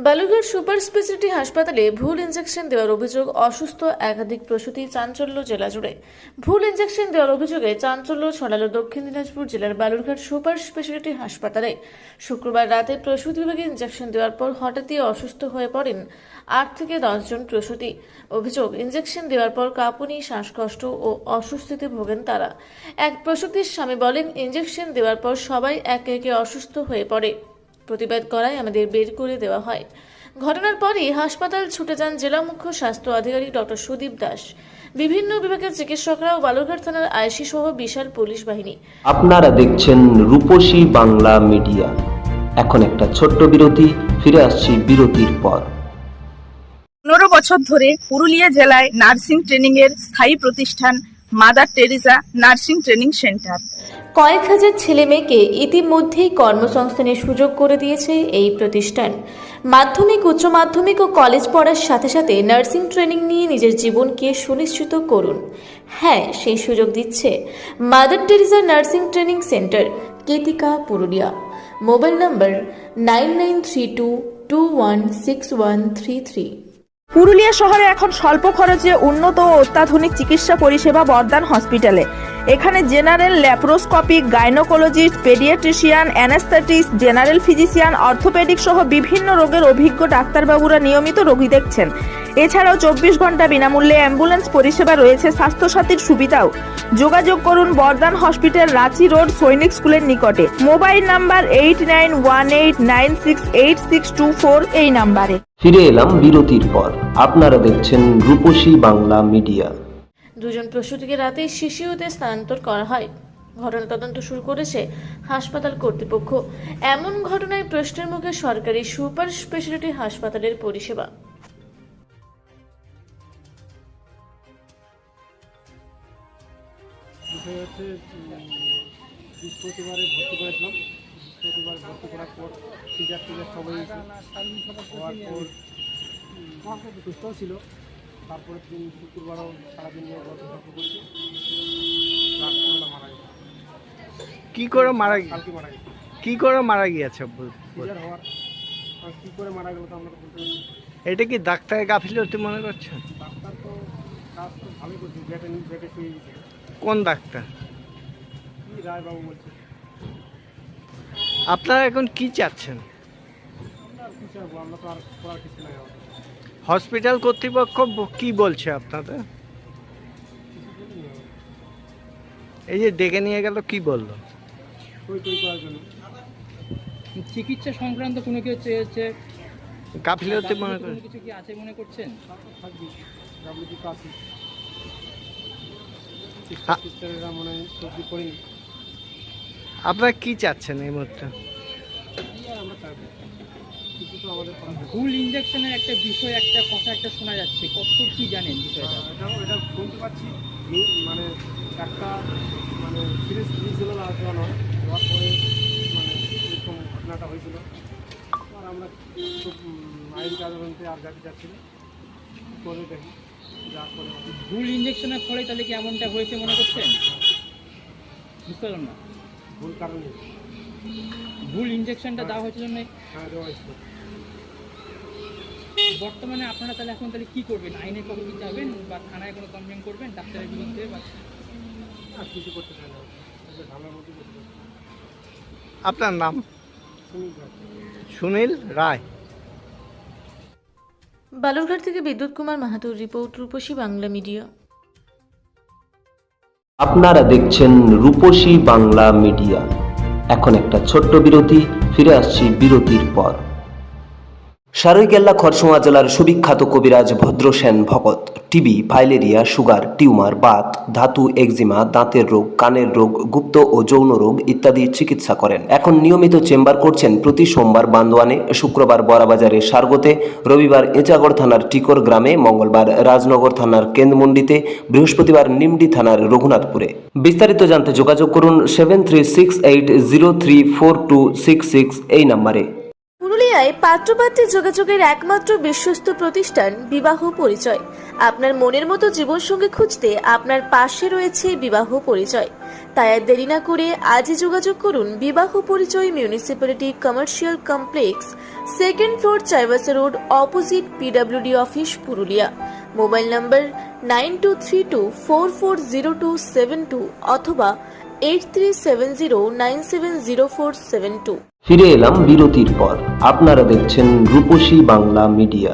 Balurghat super speciality হাসপাতালে ভুল injection দেওয়ার অভিযোগ, অসুস্থ একাধিক প্রসূতি, চাঞ্চল্য জেলা জুড়ে। ভুল ইনজেকশন দেওয়ার অভিযোগে চাঞ্চল্য ছড়ালো দক্ষিণ দিনাজপুর জেলার বালুরঘাট সুপার স্পেশালিটি হাসপাতালে। শুক্রবার রাতে প্রসূতি বিভাগে ইনজেকশন দেওয়ার পর হঠাৎই অসুস্থ হয়ে পড়েন 8 থেকে 10 জন প্রসূতি। অভিযোগ, ইনজেকশন দেওয়ার পর কাঁপুনি, শ্বাসকষ্ট ও অস্বস্তিতে ভোগেন তারা। এক প্রসূতির স্বামী বলেন, ইনজেকশন দেওয়ার পর সবাই একে একে অসুস্থ হয়ে পড়ে। প্রতিবাদ করায় আমাদের বের করে দেওয়া হয়। ঘটনার পরই হাসপাতাল ছুটে যান জেলা মুখ্য স্বাস্থ্য আধিকারিক ডক্টর সুদীপ দাস, বিভিন্ন বিভাগের চিকিৎসকরা ও বালুরঘাট থানার আইসি সহ বিশাল পুলিশ বাহিনী। আপনারা দেখছেন রূপসী বাংলা মিডিয়া। এখন একটা ছোট্ট বিরতি, ফিরে আসছি বিরতির পর। 15 বছর ধরে পুরুলিয়া জেলায় নার্সিং ট্রেনিং এর স্থায়ী প্রতিষ্ঠান mother Teresa nursing training centre কয়েক হাজার ছেলে মেয়েকে ইতিমধ্যেই কর্মসংস্থানের সুযোগ করে দিয়েছে এই প্রতিষ্ঠান। মাধ্যমিক, উচ্চ মাধ্যমিক ও কলেজ পড়ার সাথে সাথে নার্সিং ট্রেনিং নিয়ে নিজের জীবনকে সুনিশ্চিত করুন। হ্যাঁ, সেই সুযোগ দিচ্ছে mother Teresa nursing training centre, Ketika, Purulia. Mobile number 9932216133। Purulia শহরে এখন স্বল্প খরচে উন্নত ও অত্যাধুনিক চিকিৎসা পরিষেবা বর্ধমান হসপিটালে। এখানে general, laparoscopic, gynaecologist, paediatrician, anaesthetist, general physician, orthopaedic সহ বিভিন্ন রোগের অভিজ্ঞ ডাক্তারবাবুরা নিয়মিত রোগী দেখছেন। এছাড়াও 24 ঘন্টা বিনামূল্যে অ্যাম্বুলেন্স পরিষেবা রয়েছে, স্বাস্থ্যসাথীর সুবিধাও। যোগাযোগ করুন বর্ধমান হসপিটাল, রাঁচি রোড, সৈনিক স্কুলের নিকটে। মোবাইল নাম্বার 8918968624 এই নাম্বারে। ফিরে এলাম বিরতির পর। আপনারা দেখছেন রূপসী বাংলা মিডিয়া। দুজন প্রসূতিকে রাতে শিশুতে স্থানান্তর করা হয়। ঘটনা তদন্ত শুরু করেছে হাসপাতাল কর্তৃপক্ষ। এমন ঘটনায় প্রশ্নের মুখে সরকারি সুপার স্পেশালিটি হাসপাতালের পরিষেবা। বিষয় হচ্ছে বৃহস্পতিবারে ভর্তি করেছিলাম। বৃহস্পতিবার ভর্তি করার পর টিচার সবাই হওয়ার পর সুস্থ ছিল। তারপরে শুক্রবারও সারাদিন নিয়ে গল্প করছি। রাত্রিবেলা মারা গেছে। কি করে মারা কালকে মারা গেছে। কি করে মারা গিয়েছে? টিচার হওয়ার কী করে মারা গেল তো আমরা তো বলতে পারছি। এটা কি ডাক্তারের গাফিলতি মনে করছেন? ডাক্তার তো কাজ তো ভালোই করছে, বেটে শুয়ে গেছে। কোন ডাক্তার? কী রায়বাবু বলছে। আপনারা এখন কি চাচ্ছেন? আমরা আর কী চাইবো, আমরা তো আর করার কিছু নাই। হসপিটাল কর্তৃপক্ষ কি বলছে আপনাদের? এই যে ডেকে নিয়ে গেল, কি বললো? করার জন্য চিকিৎসা সংক্রান্ত কোনো কিছু হচ্ছে গাফিলতি মনে করে কিছু কি আছে মনে করছেন? থাকবি ডাব্লিউটি কাছে সিস্টারেরা মনে হয় সবজি করিনি। আপনারা কি চাচ্ছেন এই মুহূর্তে? আমরা চাইবো কিছু তো আমাদের ভুল ইনজেকশনের একটা বিষয়, একটা কথা একটা শোনা যাচ্ছে, কতদূর কি জানেন বিষয়টা? এটা শুনতে পাচ্ছি। মানে একটা মানে সিরিয়াস ছিল না, নয় হওয়ার পরে মানে এরকম ঘটনাটা হয়েছিল। আর আমরা খুব আইন কাজে আর যাচ্ছিল করে দেখি যা করে। ভুল ইনজেকশনের ফলে তাহলে কি এমনটা হয়েছে মনে করছেন? বুঝতে পারলাম না। ভুল কারণে ভুল ইনজেকশনটা দেওয়া হয়েছে জন্য হ্যাঁ দেওয়া হয়েছিল। বর্তমানে আপনারা তাহলে এখন তাহলে কি করবেন? আইনের পক্ষে কি যাবেন বা থানায় কোনো কমপ্লেন করবেন ডাক্তারের বিরুদ্ধে? বা আর কিছু করতে চাই না, ঝামেলার মধ্যে করতে চাই। আপনার নাম? সুনীল রায়। সুনীল রায়। বালুরঘাট থেকে বিদ্যুৎ কুমার মাহাতোর রিপোর্ট, রূপসী বাংলা মিডিয়া। আপনারা দেখছেন রূপসী বাংলা মিডিয়া। এখন একটা ছোট্ট বিরতি, ফিরে আসছি বিরতির পর। সারৈকেল্লা খরসুমা জেলার সুবিখ্যাত কবিরাজ Bhadrasen Bhagat TB, filaria, sugar, tumour, Baat, ধাতু, একজিমা, দাঁতের রোগ, কানের রোগ, গুপ্ত ও যৌন রোগ ইত্যাদি চিকিৎসা করেন। এখন নিয়মিত চেম্বার করছেন প্রতি সোমবার বান্দোয়ানে, শুক্রবার বড়াবাজারে সারগোতে, রবিবার এঁচাগড় থানার টিকর গ্রামে, মঙ্গলবার রাজনগর থানার কেন্দ্রমন্ডিতে, বৃহস্পতিবার নিমডি থানার রঘুনাথপুরে। বিস্তারিত জানতে যোগাযোগ করুন 7368034266 এই নম্বরে। পুরুলিয়ায় পাত্রপাত্রী যোগাযোগের একমাত্র বিশ্বস্ত প্রতিষ্ঠান বিবাহ পরিচয়। আপনার মনের মতো জীবনসঙ্গী খুঁজতে আপনার পাশে রয়েছে বিবাহ পরিচয়। তাই আর দেরি না করে আজই যোগাযোগ করুন বিবাহ পরিচয় municipality commercial complex, second floor, Chaibasa road, opposite PWD office, Purulia. Mobile নম্বর 9232440272 অথবা 8370970472। ফিরে এলাম বিরতির পর। আপনারা দেখছেন রূপসী বাংলা মিডিয়া।